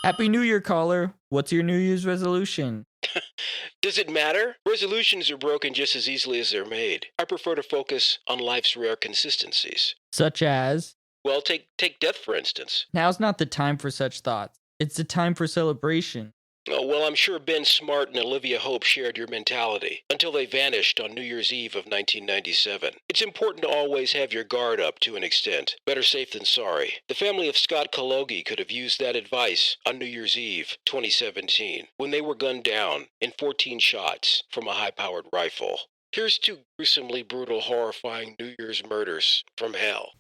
Happy New Year, caller. What's your New Year's resolution? Does it matter? Resolutions are broken just as easily as they're made. I prefer to focus on life's rare consistencies. Such as? Well, take death, for instance. Now's not the time for such thoughts. It's the time for celebration. Oh, well, I'm sure Ben Smart and Olivia Hope shared your mentality until they vanished on New Year's Eve of 1997. It's important to always have your guard up to an extent. Better safe than sorry. The family of Scott Kalogi could have used that advice on New Year's Eve 2017 when they were gunned down in 14 shots from a high-powered rifle. Here's two gruesomely brutal, horrifying New Year's murders from hell.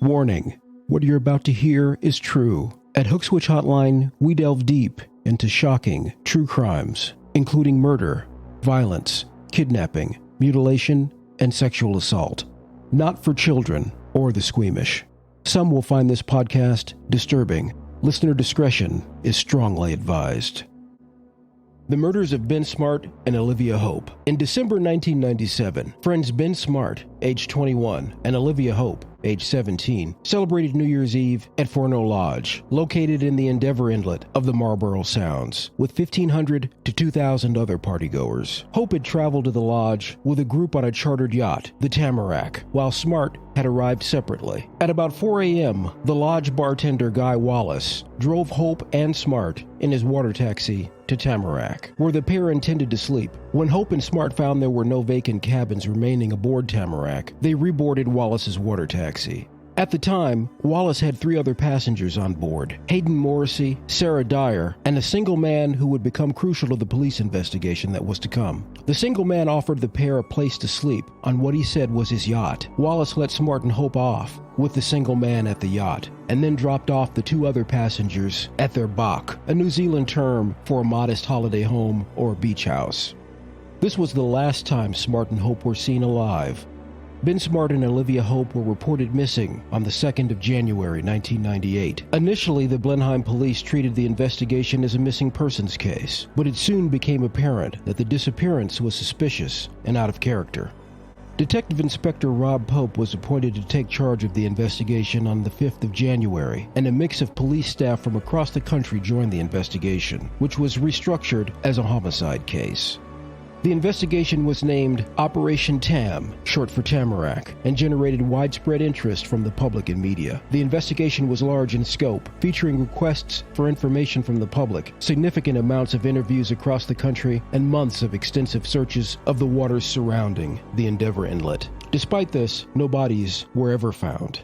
Warning. What you're about to hear is true. At Hook Switch Hotline, we delve deep into shocking, true crimes, including murder, violence, kidnapping, mutilation, and sexual assault. Not for children or the squeamish. Some will find this podcast disturbing. Listener discretion is strongly advised. The murders of Ben Smart and Olivia Hope. In December 1997, friends Ben Smart, age 21, and Olivia Hope, age 17, celebrated New Year's Eve at Forno Lodge, located in the Endeavor Inlet of the Marlborough Sounds, with 1,500 to 2,000 other partygoers. Hope had traveled to the lodge with a group on a chartered yacht, the Tamarack, while Smart had arrived separately. At about 4 a.m., the lodge bartender Guy Wallace drove Hope and Smart in his water taxi to Tamarack, where the pair intended to sleep. When Hope and Smart found there were no vacant cabins remaining aboard Tamarack, they reboarded Wallace's water taxi. At the time, Wallace had 3 other passengers on board, Hayden Morrissey, Sarah Dyer, and a single man who would become crucial to the police investigation that was to come. The single man offered the pair a place to sleep on what he said was his yacht. Wallace let Smart and Hope off with the single man at the yacht, and then dropped off the 2 other passengers at their bach, a New Zealand term for a modest holiday home or beach house. This was the last time Smart and Hope were seen alive. Ben Smart and Olivia Hope were reported missing on the 2nd of January 1998. Initially, the Blenheim police treated the investigation as a missing persons case, but it soon became apparent that the disappearance was suspicious and out of character. Detective Inspector Rob Pope was appointed to take charge of the investigation on the 5th of January, and a mix of police staff from across the country joined the investigation, which was restructured as a homicide case. The investigation was named Operation Tam, short for Tamarack, and generated widespread interest from the public and media. The investigation was large in scope, featuring requests for information from the public, significant amounts of interviews across the country, and months of extensive searches of the waters surrounding the Endeavor Inlet. Despite this, no bodies were ever found.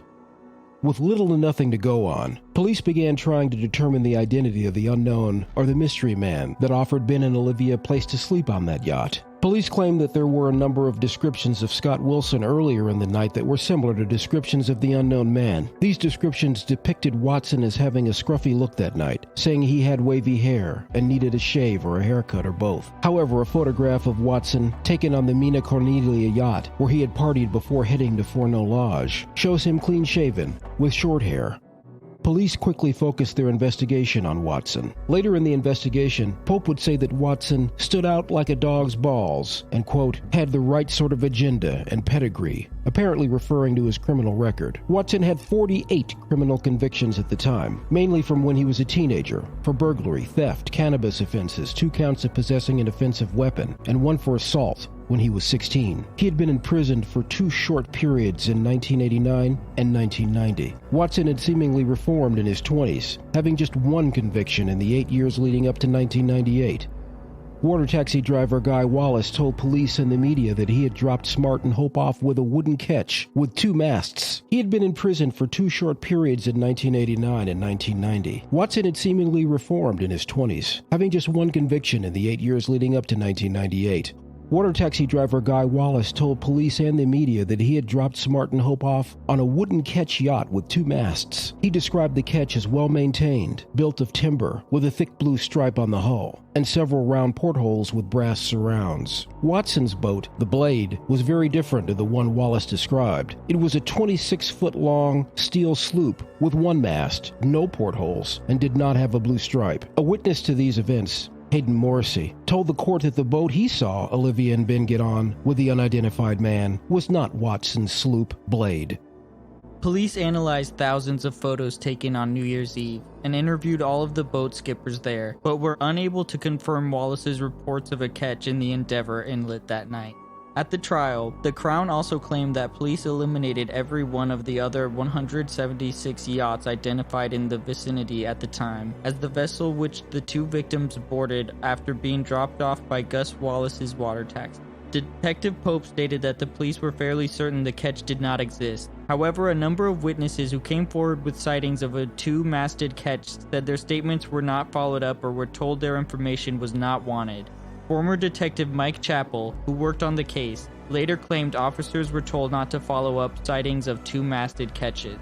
With little to nothing to go on, police began trying to determine the identity of the unknown or the mystery man that offered Ben and Olivia a place to sleep on that yacht. Police claimed that there were a number of descriptions of Scott Wilson earlier in the night that were similar to descriptions of the unknown man. These descriptions depicted Watson as having a scruffy look that night, saying he had wavy hair and needed a shave or a haircut or both. However, a photograph of Watson, taken on the Mina Cornelia yacht, where he had partied before heading to Forno Lodge, shows him clean-shaven, with short hair. Police quickly focused their investigation on Watson. Later in the investigation, Pope would say that Watson stood out like a dog's balls and, quote, had the right sort of agenda and pedigree, apparently referring to his criminal record. Watson had 48 criminal convictions at the time, mainly from when he was a teenager, for burglary, theft, cannabis offenses, 2 counts of possessing an offensive weapon, and 1 for assault when he was 16. He had been imprisoned for 2 short periods in 1989 and 1990. Watson had seemingly reformed in his 20s, having just 1 conviction in the 8 years leading up to 1998. Water taxi driver Guy Wallace told police and the media that he had dropped Smart and Hope off with a wooden ketch with 2 masts. He had been in prison for 2 short periods in 1989 and 1990. Watson had seemingly reformed in his 20s, having just 1 conviction in the 8 years leading up to 1998. Water taxi driver Guy Wallace told police and the media that he had dropped Smart and Hope off on a wooden ketch yacht with 2 masts. He described the ketch as well-maintained, built of timber, with a thick blue stripe on the hull, and several round portholes with brass surrounds. Watson's boat, the Blade, was very different to the one Wallace described. It was a 26-foot-long steel sloop with 1 mast, no portholes, and did not have a blue stripe. A witness to these events, Hayden Morrissey, told the court that the boat he saw Olivia and Ben get on with the unidentified man was not Watson's sloop Blade. Police analyzed thousands of photos taken on New Year's Eve and interviewed all of the boat skippers there, but were unable to confirm Wallace's reports of a catch in the Endeavour Inlet that night. At the trial, the Crown also claimed that police eliminated every one of the other 176 yachts identified in the vicinity at the time, as the vessel which the two victims boarded after being dropped off by Gus Wallace's water taxi. Detective Pope stated that the police were fairly certain the catch did not exist. However, a number of witnesses who came forward with sightings of a two-masted catch said their statements were not followed up or were told their information was not wanted. Former Detective Mike Chappell, who worked on the case, later claimed officers were told not to follow up sightings of two-masted catches.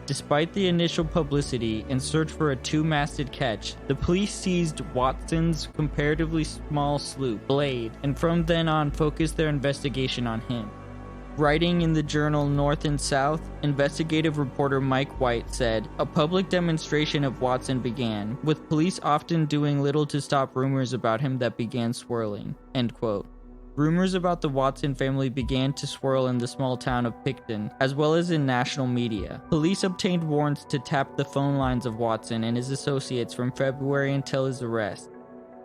Despite the initial publicity and search for a two-masted catch, the police seized Watson's comparatively small sloop, Blade, and from then on focused their investigation on him. Writing in the journal North and South, investigative reporter Mike White said, "A public demonstration of Watson began, with police often doing little to stop rumors about him that began swirling." End quote. Rumors about the Watson family began to swirl in the small town of Picton, as well as in national media. Police obtained warrants to tap the phone lines of Watson and his associates from February until his arrest.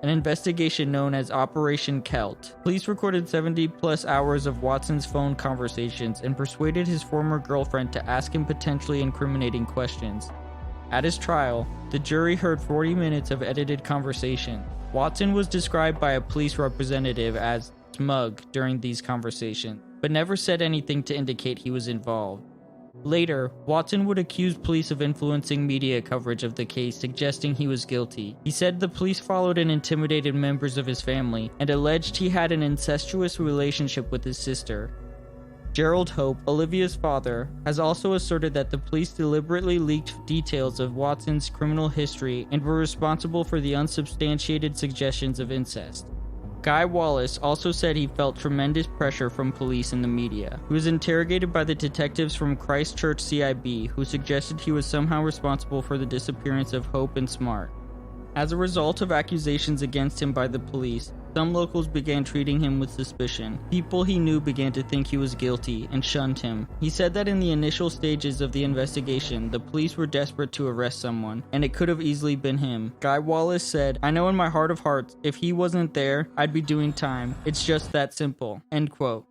An investigation known as Operation Celt. Police recorded 70-plus hours of Watson's phone conversations and persuaded his former girlfriend to ask him potentially incriminating questions. At his trial, the jury heard 40 minutes of edited conversation. Watson was described by a police representative as smug during these conversations, but never said anything to indicate he was involved. Later, Watson would accuse police of influencing media coverage of the case, suggesting he was guilty. He said the police followed and intimidated members of his family, and alleged he had an incestuous relationship with his sister. Gerald Hope, Olivia's father, has also asserted that the police deliberately leaked details of Watson's criminal history and were responsible for the unsubstantiated suggestions of incest. Guy Wallace also said he felt tremendous pressure from police and the media. He was interrogated by the detectives from Christchurch CIB, who suggested he was somehow responsible for the disappearance of Hope and Smart. As a result of accusations against him by the police, some locals began treating him with suspicion. People he knew began to think he was guilty and shunned him. He said that in the initial stages of the investigation, the police were desperate to arrest someone, and it could have easily been him. Guy Wallace said, "I know in my heart of hearts, if he wasn't there, I'd be doing time. It's just that simple." End quote.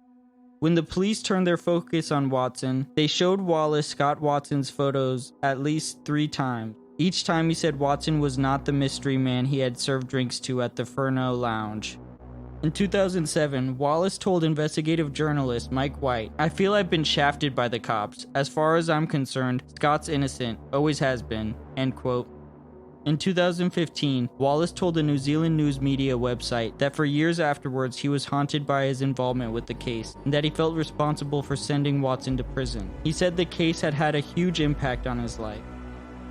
When the police turned their focus on Watson, they showed Wallace Scott Watson's photos at least 3 times. Each time he said Watson was not the mystery man he had served drinks to at the Furneaux Lounge. In 2007, Wallace told investigative journalist Mike White, "I feel I've been shafted by the cops. As far as I'm concerned, Scott's innocent, always has been." End quote. In 2015, Wallace told a New Zealand news media website that for years afterwards he was haunted by his involvement with the case, and that he felt responsible for sending Watson to prison. He said the case had had a huge impact on his life.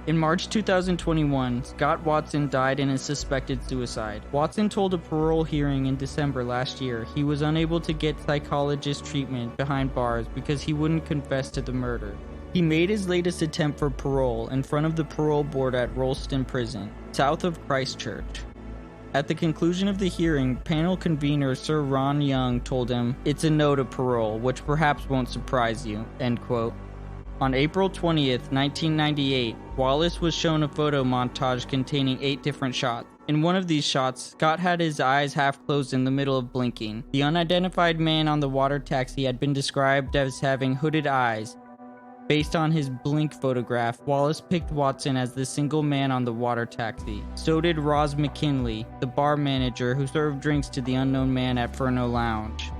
In March 2021, Scott Watson died in a suspected suicide. Watson told a parole hearing in December last year he was unable to get psychologist treatment behind bars because he wouldn't confess to the murder. He made his latest attempt for parole in front of the parole board at Rolleston Prison, south of Christchurch. At the conclusion of the hearing, panel convener Sir Ron Young told him, "It's a no to parole, which perhaps won't surprise you." End quote. On April 20th, 1998, Wallace was shown a photo montage containing 8 different shots. In one of these shots, Scott had his eyes half closed in the middle of blinking. The unidentified man on the water taxi had been described as having hooded eyes. Based on his blink photograph, Wallace picked Watson as the single man on the water taxi. So did Roz McKinley, the bar manager who served drinks to the unknown man at Furneaux Lounge.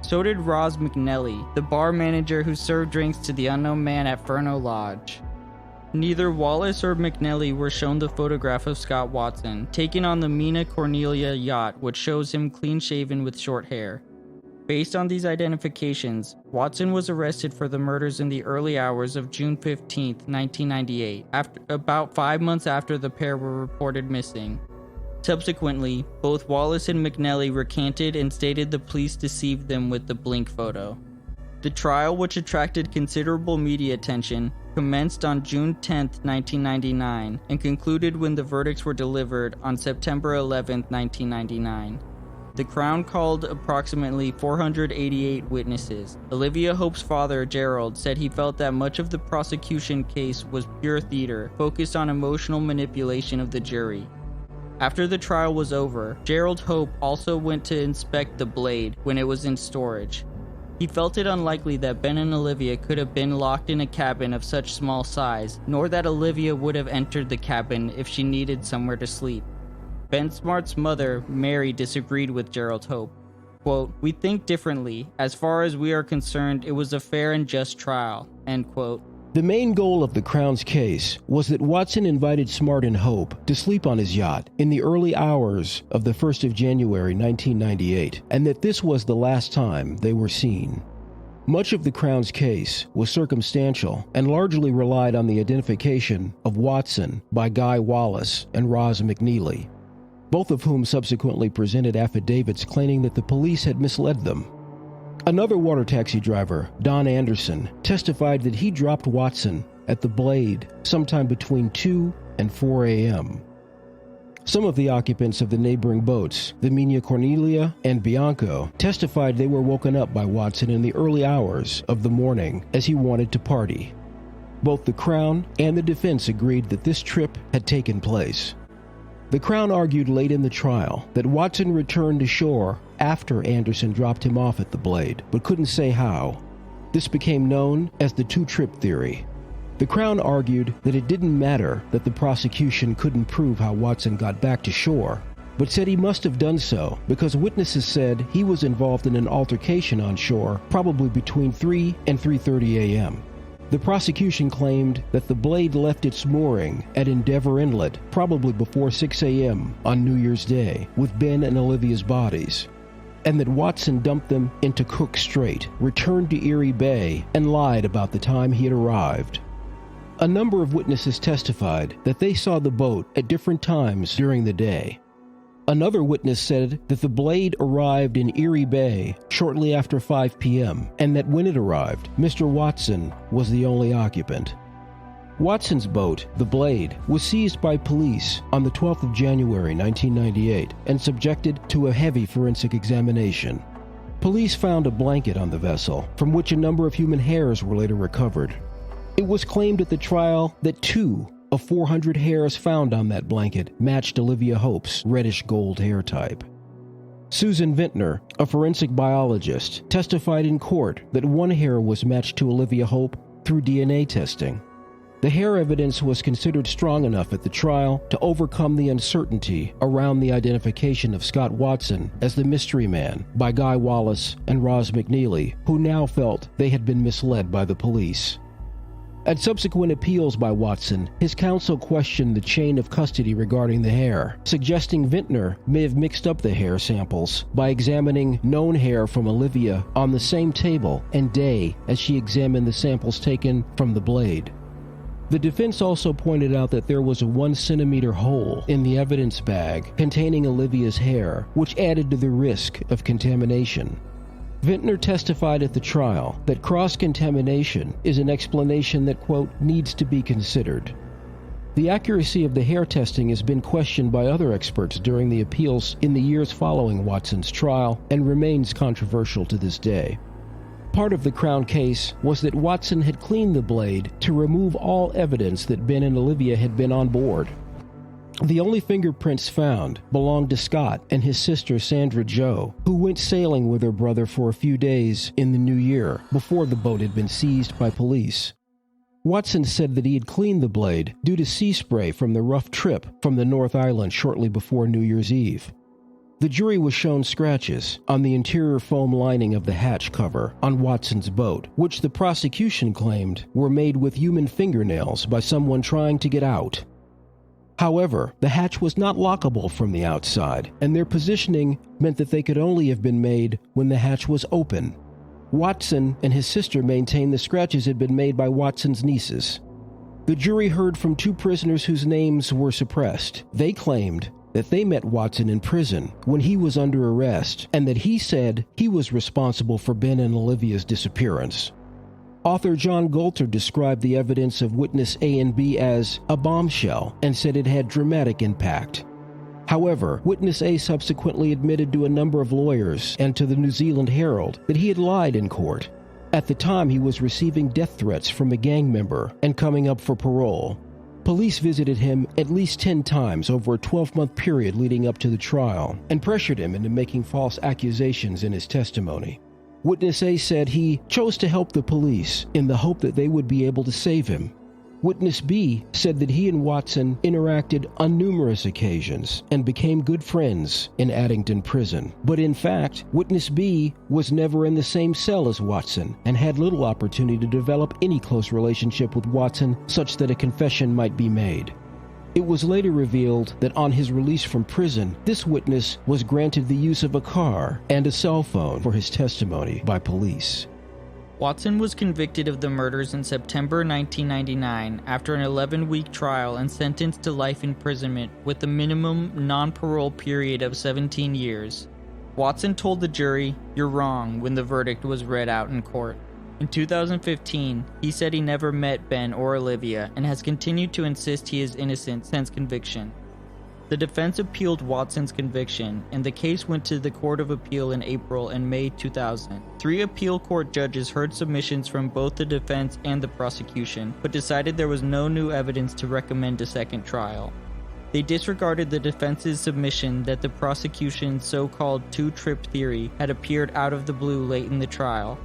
So did Roz McNelly, the bar manager who served drinks to the unknown man at Furneaux Lodge. Neither Wallace or McNelly were shown the photograph of Scott Watson, taken on the Mina Cornelia yacht, which shows him clean-shaven with short hair. Based on these identifications, Watson was arrested for the murders in the early hours of June 15, 1998, about 5 months after the pair were reported missing. Subsequently, both Wallace and McNelly recanted and stated the police deceived them with the blink photo. The trial, which attracted considerable media attention, commenced on June 10, 1999, and concluded when the verdicts were delivered on September 11, 1999. The Crown called approximately 488 witnesses. Olivia Hope's father, Gerald, said he felt that much of the prosecution case was pure theater, focused on emotional manipulation of the jury. After the trial was over, Gerald Hope also went to inspect the blade when it was in storage. He felt it unlikely that Ben and Olivia could have been locked in a cabin of such small size, nor that Olivia would have entered the cabin if she needed somewhere to sleep. Ben Smart's mother, Mary, disagreed with Gerald Hope. Quote, "We think differently. As far as we are concerned, it was a fair and just trial." End quote. The main goal of the Crown's case was that Watson invited Smart and Hope to sleep on his yacht in the early hours of the 1st of January 1998, and that this was the last time they were seen. Much of the Crown's case was circumstantial and largely relied on the identification of Watson by Guy Wallace and Roz McNeely, both of whom subsequently presented affidavits claiming that the police had misled them. Another water taxi driver, Don Anderson, testified that he dropped Watson at the Blade sometime between 2 and 4 a.m. Some of the occupants of the neighboring boats, the Mina Cornelia and Bianco, testified they were woken up by Watson in the early hours of the morning as he wanted to party. Both the Crown and the defense agreed that this trip had taken place. The Crown argued late in the trial that Watson returned to shore after Anderson dropped him off at the Blade, but couldn't say how. This became known as the two-trip theory. The Crown argued that it didn't matter that the prosecution couldn't prove how Watson got back to shore, but said he must have done so because witnesses said he was involved in an altercation on shore probably between 3 and 3:30 a.m. The prosecution claimed that the Blade left its mooring at Endeavor Inlet probably before 6 a.m. on New Year's Day with Ben and Olivia's bodies, and that Watson dumped them into Cook Strait, returned to Erie Bay, and lied about the time he had arrived. A number of witnesses testified that they saw the boat at different times during the day. Another witness said that the Blade arrived in Erie Bay shortly after 5 p.m. and that when it arrived, Mr. Watson was the only occupant. Watson's boat, the Blade, was seized by police on the 12th of January 1998 and subjected to a heavy forensic examination. Police found a blanket on the vessel, from which a number of human hairs were later recovered. It was claimed at the trial that 2 of 400 hairs found on that blanket matched Olivia Hope's reddish-gold hair type. Susan Vintner, a forensic biologist, testified in court that 1 hair was matched to Olivia Hope through DNA testing. The hair evidence was considered strong enough at the trial to overcome the uncertainty around the identification of Scott Watson as the mystery man by Guy Wallace and Roz McNeely, who now felt they had been misled by the police. At subsequent appeals by Watson, his counsel questioned the chain of custody regarding the hair, suggesting Vintner may have mixed up the hair samples by examining known hair from Olivia on the same table and day as she examined the samples taken from the Blade. The defense also pointed out that there was a 1-centimeter hole in the evidence bag containing Olivia's hair, which added to the risk of contamination. Vintner testified at the trial that cross-contamination is an explanation that, quote, needs to be considered. The accuracy of the hair testing has been questioned by other experts during the appeals in the years following Watson's trial and remains controversial to this day. Part of the Crown case was that Watson had cleaned the Blade to remove all evidence that Ben and Olivia had been on board. The only fingerprints found belonged to Scott and his sister Sandra Jo, who went sailing with her brother for a few days in the new year before the boat had been seized by police. Watson said that he had cleaned the Blade due to sea spray from the rough trip from the North Island shortly before New Year's Eve. The jury was shown scratches on the interior foam lining of the hatch cover on Watson's boat, which the prosecution claimed were made with human fingernails by someone trying to get out. However, the hatch was not lockable from the outside, and their positioning meant that they could only have been made when the hatch was open. Watson and his sister maintained the scratches had been made by Watson's nieces. The jury heard from 2 prisoners whose names were suppressed. They claimed that they met Watson in prison when he was under arrest, and that he said he was responsible for Ben and Olivia's disappearance. Author John Golter described the evidence of witness A and B as a bombshell and said it had dramatic impact. However, witness A subsequently admitted to a number of lawyers and to the New Zealand Herald that he had lied in court. At the time, he was receiving death threats from a gang member and coming up for parole. Police visited him at least 10 times over a 12-month period leading up to the trial and pressured him into making false accusations in his testimony. Witness A said he chose to help the police in the hope that they would be able to save him. Witness B said that he and Watson interacted on numerous occasions and became good friends in Addington Prison. But in fact, Witness B was never in the same cell as Watson and had little opportunity to develop any close relationship with Watson such that a confession might be made. It was later revealed that on his release from prison, this witness was granted the use of a car and a cell phone for his testimony by police. Watson was convicted of the murders in September 1999 after an 11-week trial and sentenced to life imprisonment with a minimum non-parole period of 17 years. Watson told the jury, "You're wrong," when the verdict was read out in court. In 2015, he said he never met Ben or Olivia and has continued to insist he is innocent since conviction. The defense appealed Watson's conviction, and the case went to the Court of Appeal in April and May 2000. 3 appeal court judges heard submissions from both the defense and the prosecution, but decided there was no new evidence to recommend a second trial. They disregarded the defense's submission that the prosecution's so-called two-trip theory had appeared out of the blue late in the trial.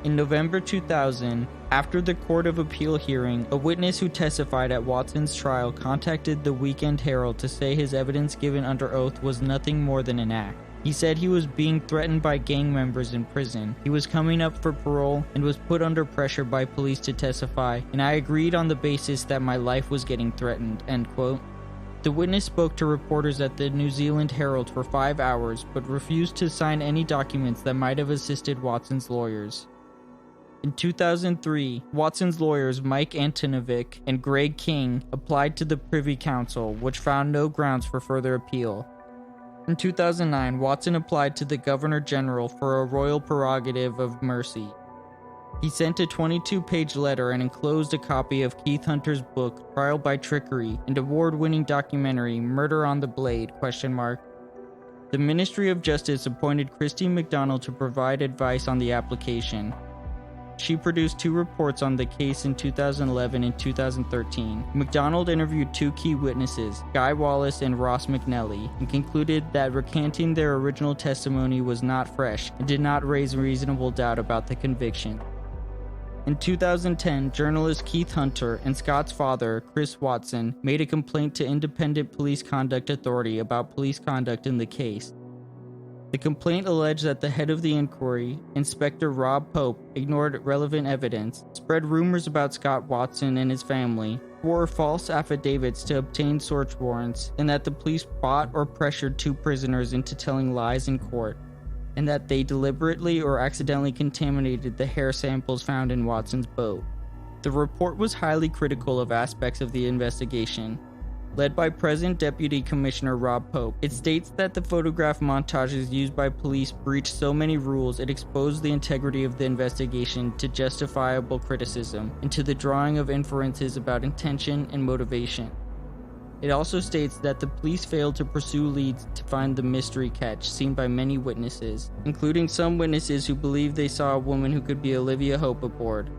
In November 2000, after the Court of Appeal hearing, a witness who testified at Watson's trial contacted the Weekend Herald to say his evidence given under oath was nothing more than an act. He said he was being threatened by gang members in prison. He was coming up for parole and was put under pressure by police to testify, and I agreed on the basis that my life was getting threatened, end quote. The witness spoke to reporters at the New Zealand Herald for 5 hours, but refused to sign any documents that might have assisted Watson's lawyers. In 2003, Watson's lawyers Mike Antonovic and Greg King applied to the Privy Council, which found no grounds for further appeal. In 2009, Watson applied to the Governor General for a royal prerogative of mercy. He sent a 22-page letter and enclosed a copy of Keith Hunter's book, Trial by Trickery, and award-winning documentary, Murder on the Blade, ? The Ministry of Justice appointed Christy McDonald to provide advice on the application. She produced 2 reports on the case in 2011 and 2013. McDonald interviewed 2 key witnesses, Guy Wallace and Ross McNally, and concluded that recanting their original testimony was not fresh and did not raise reasonable doubt about the conviction. In 2010, journalist Keith Hunter and Scott's father, Chris Watson, made a complaint to Independent Police Conduct Authority about police conduct in the case. The complaint alleged that the head of the inquiry, Inspector Rob Pope, ignored relevant evidence, spread rumors about Scott Watson and his family, swore false affidavits to obtain search warrants, and that the police bought or pressured 2 prisoners into telling lies in court, and that they deliberately or accidentally contaminated the hair samples found in Watson's boat. The report was highly critical of aspects of the investigation. Led by Present Deputy Commissioner Rob Pope, it states that the photograph montages used by police breached so many rules it exposed the integrity of the investigation to justifiable criticism and to the drawing of inferences about intention and motivation. It also states that the police failed to pursue leads to find the mystery catch seen by many witnesses, including some witnesses who believed they saw a woman who could be Olivia Hope aboard.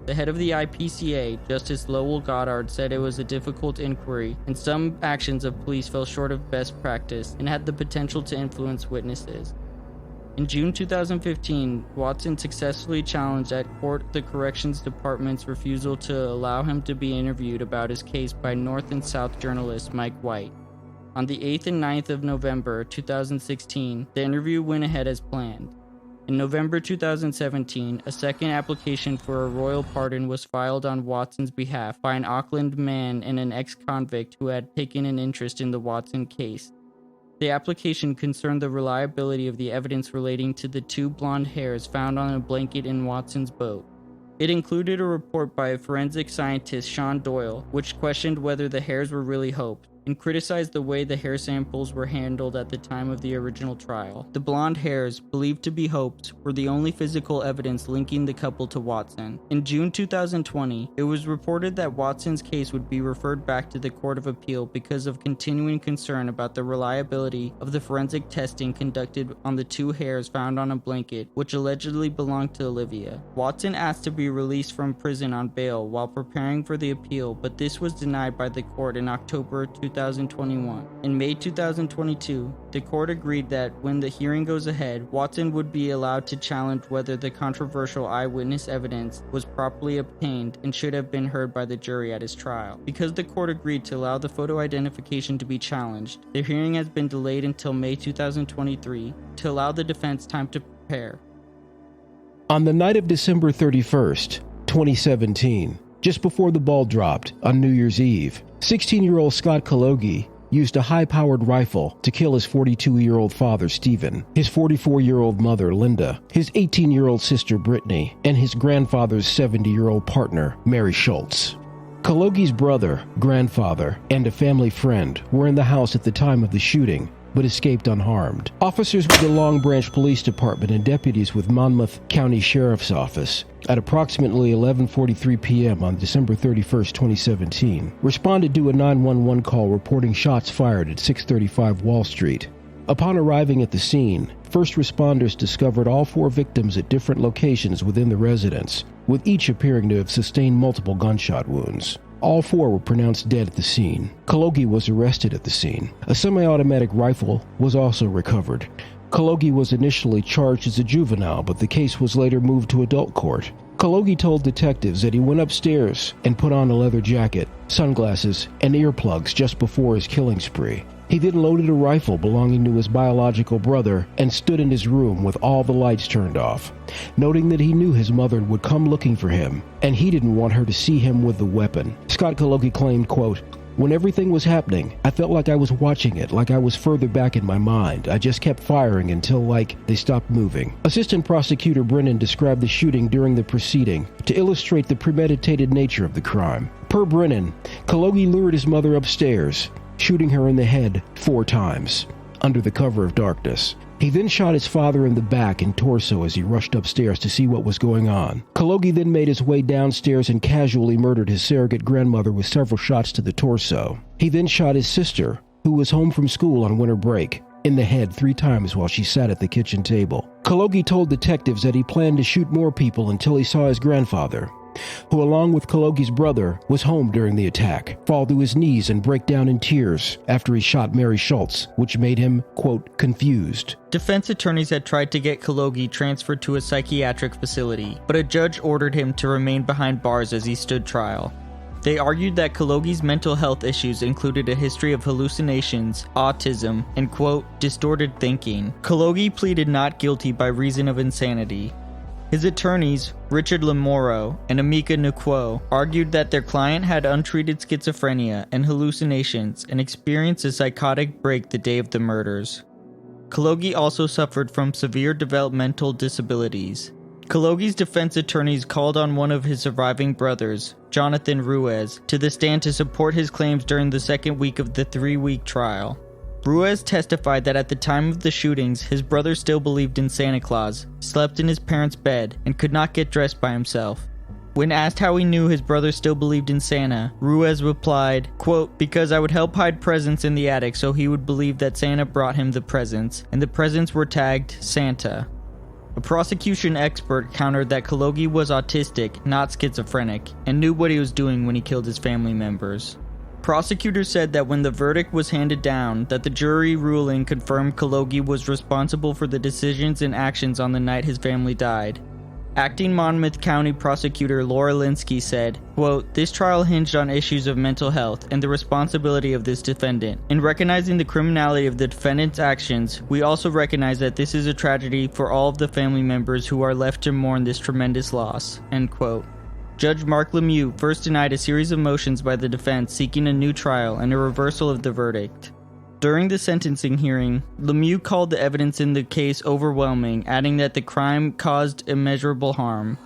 The head of the IPCA, Justice Lowell Goddard, said it was a difficult inquiry, and some actions of police fell short of best practice and had the potential to influence witnesses. In June 2015, Watson successfully challenged at court the Corrections Department's refusal to allow him to be interviewed about his case by North and South journalist Mike White. On the 8th and 9th of November 2016, the interview went ahead as planned. In November 2017, a second application for a royal pardon was filed on Watson's behalf by an Auckland man and an ex-convict who had taken an interest in the Watson case. The application concerned the reliability of the evidence relating to the 2 blonde hairs found on a blanket in Watson's boat. It included a report by forensic scientist Sean Doyle, which questioned whether the hairs were really Hope's, and criticized the way the hair samples were handled at the time of the original trial. The blonde hairs, believed to be Hope's, were the only physical evidence linking the couple to Watson. In June 2020, it was reported that Watson's case would be referred back to the Court of Appeal because of continuing concern about the reliability of the forensic testing conducted on the two hairs found on a blanket, which allegedly belonged to Olivia. Watson asked to be released from prison on bail while preparing for the appeal, but this was denied by the court in October 2021. In May 2022, the court agreed that when the hearing goes ahead, Watson would be allowed to challenge whether the controversial eyewitness evidence was properly obtained and should have been heard by the jury at his trial. Because the court agreed to allow the photo identification to be challenged, the hearing has been delayed until May 2023 to allow the defense time to prepare. On the night of December 31st, 2017, just before the ball dropped on New Year's Eve, 16-year-old Scott Kalogi used a high-powered rifle to kill his 42-year-old father, Stephen, his 44-year-old mother, Linda, his 18-year-old sister, Brittany, and his grandfather's 70-year-old partner, Mary Schultz. Kalogi's brother, grandfather, and a family friend were in the house at the time of the shooting, but escaped unharmed. Officers with the Long Branch Police Department and deputies with Monmouth County Sheriff's Office at approximately 11:43 p.m. on December 31st, 2017, responded to a 911 call reporting shots fired at 635 Wall Street. Upon arriving at the scene, first responders discovered all four victims at different locations within the residence, with each appearing to have sustained multiple gunshot wounds. All four were pronounced dead at the scene. Kalogi was arrested at the scene. A semi-automatic rifle was also recovered. Kalogi was initially charged as a juvenile, but the case was later moved to adult court. Kalogi told detectives that he went upstairs and put on a leather jacket, sunglasses, and earplugs just before his killing spree. He then loaded a rifle belonging to his biological brother and stood in his room with all the lights turned off, noting that he knew his mother would come looking for him, and he didn't want her to see him with the weapon. Scott Kalogi claimed, quote, "When everything was happening, I felt like I was watching it, like I was further back in my mind. I just kept firing until, they stopped moving." Assistant Prosecutor Brennan described the shooting during the proceeding to illustrate the premeditated nature of the crime. Per Brennan, Kalogi lured his mother upstairs, shooting her in the head 4 times, under the cover of darkness. He then shot his father in the back and torso as he rushed upstairs to see what was going on. Kalogi then made his way downstairs and casually murdered his surrogate grandmother with several shots to the torso. He then shot his sister, who was home from school on winter break, in the head 3 times while she sat at the kitchen table. Kalogi told detectives that he planned to shoot more people until he saw his grandfather, who along with Kalogi's brother was home during the attack, fall to his knees and break down in tears after he shot Mary Schultz, which made him, quote, confused. Defense attorneys had tried to get Kalogi transferred to a psychiatric facility, but a judge ordered him to remain behind bars as he stood trial. They argued that Kalogi's mental health issues included a history of hallucinations, autism, and, quote, distorted thinking. Kalogi pleaded not guilty by reason of insanity. His attorneys, Richard Lamoro and Amika Nukwo, argued that their client had untreated schizophrenia and hallucinations and experienced a psychotic break the day of the murders. Kalogi also suffered from severe developmental disabilities. Kalogi's defense attorneys called on one of his surviving brothers, Jonathan Ruiz, to the stand to support his claims during the second week of the 3-week trial. Ruiz testified that at the time of the shootings, his brother still believed in Santa Claus, slept in his parents' bed, and could not get dressed by himself. When asked how he knew his brother still believed in Santa, Ruiz replied, quote, "Because I would help hide presents in the attic so he would believe that Santa brought him the presents, and the presents were tagged Santa." A prosecution expert countered that Kalogi was autistic, not schizophrenic, and knew what he was doing when he killed his family members. Prosecutors said that when the verdict was handed down, that the jury ruling confirmed Kalogi was responsible for the decisions and actions on the night his family died. Acting Monmouth County Prosecutor Laura Linsky said, quote, "This trial hinged on issues of mental health and the responsibility of this defendant. In recognizing the criminality of the defendant's actions, we also recognize that this is a tragedy for all of the family members who are left to mourn this tremendous loss." End quote. Judge Mark Lemieux first denied a series of motions by the defense seeking a new trial and a reversal of the verdict. During the sentencing hearing, Lemieux called the evidence in the case overwhelming, adding that the crime caused immeasurable harm.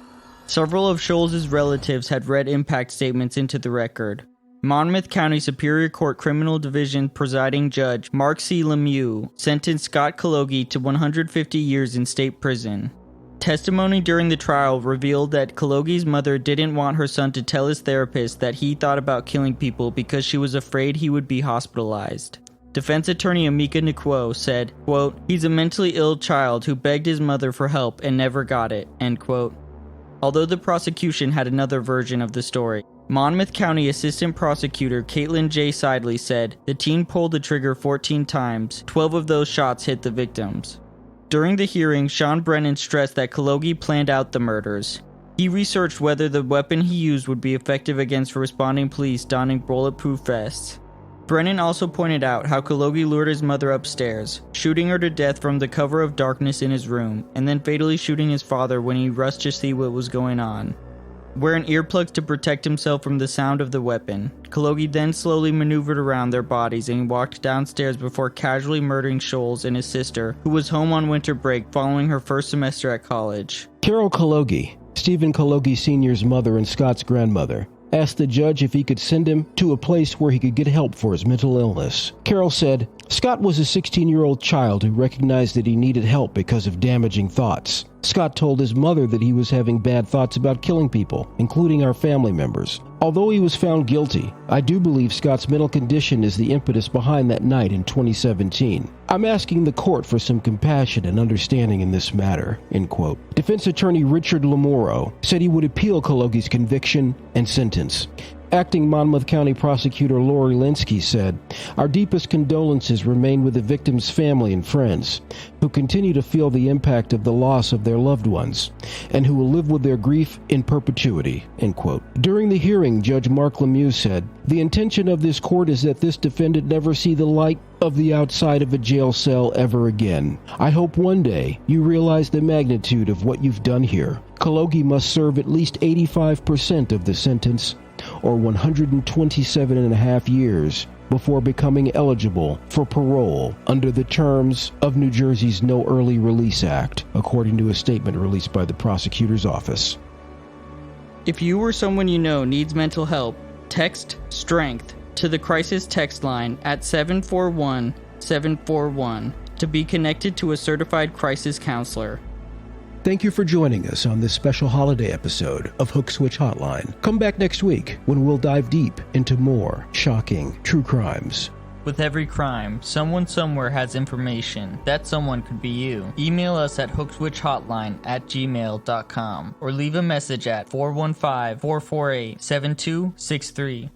Several of Scholes' relatives had read impact statements into the record. Monmouth County Superior Court Criminal Division presiding judge Mark C. Lemieux sentenced Scott Kalogi to 150 years in state prison. Testimony during the trial revealed that Kalogi's mother didn't want her son to tell his therapist that he thought about killing people because she was afraid he would be hospitalized. Defense attorney Amika Nkwo said, quote, "He's a mentally ill child who begged his mother for help and never got it," end quote. Although the prosecution had another version of the story, Monmouth County Assistant Prosecutor Caitlin J. Sidley said the teen pulled the trigger 14 times, 12 of those shots hit the victims. During the hearing, Sean Brennan stressed that Kalogi planned out the murders. He researched whether the weapon he used would be effective against responding police donning bulletproof vests. Brennan also pointed out how Kalogi lured his mother upstairs, shooting her to death from the cover of darkness in his room, and then fatally shooting his father when he rushed to see what was going on. Wearing earplugs to protect himself from the sound of the weapon, Kalogi then slowly maneuvered around their bodies and walked downstairs before casually murdering Scholes and his sister, who was home on winter break following her first semester at college. Carol Kalogi, Stephen Kalogi Sr.'s mother and Scott's grandmother, asked the judge if he could send him to a place where he could get help for his mental illness. Carol said, "Scott was a 16-year-old child who recognized that he needed help because of damaging thoughts. Scott told his mother that he was having bad thoughts about killing people, including our family members. Although he was found guilty, I do believe Scott's mental condition is the impetus behind that night in 2017. I'm asking the court for some compassion and understanding in this matter," end quote. Defense attorney Richard Lamoro said he would appeal Kalogi's conviction and sentence. Acting Monmouth County Prosecutor Lori Linsky said, "Our deepest condolences remain with the victim's family and friends, who continue to feel the impact of the loss of their loved ones, and who will live with their grief in perpetuity," end quote. During the hearing, Judge Mark Lemieux said, "The intention of this court is that this defendant never see the light of the outside of a jail cell ever again. I hope one day you realize the magnitude of what you've done here. Kalogi must serve at least 85% of the sentence, or 127 and a half years, before becoming eligible for parole under the terms of New Jersey's No Early Release Act," according to a statement released by the prosecutor's office. If you or someone you know needs mental help, text STRENGTH to the crisis text line at 741-741 to be connected to a certified crisis counselor. Thank you for joining us on this special holiday episode of Hook Switch Hotline. Come back next week when we'll dive deep into more shocking true crimes. With every crime, someone somewhere has information. That someone could be you. Email us at hookswitchhotline@gmail.com or leave a message at 415-448-7263.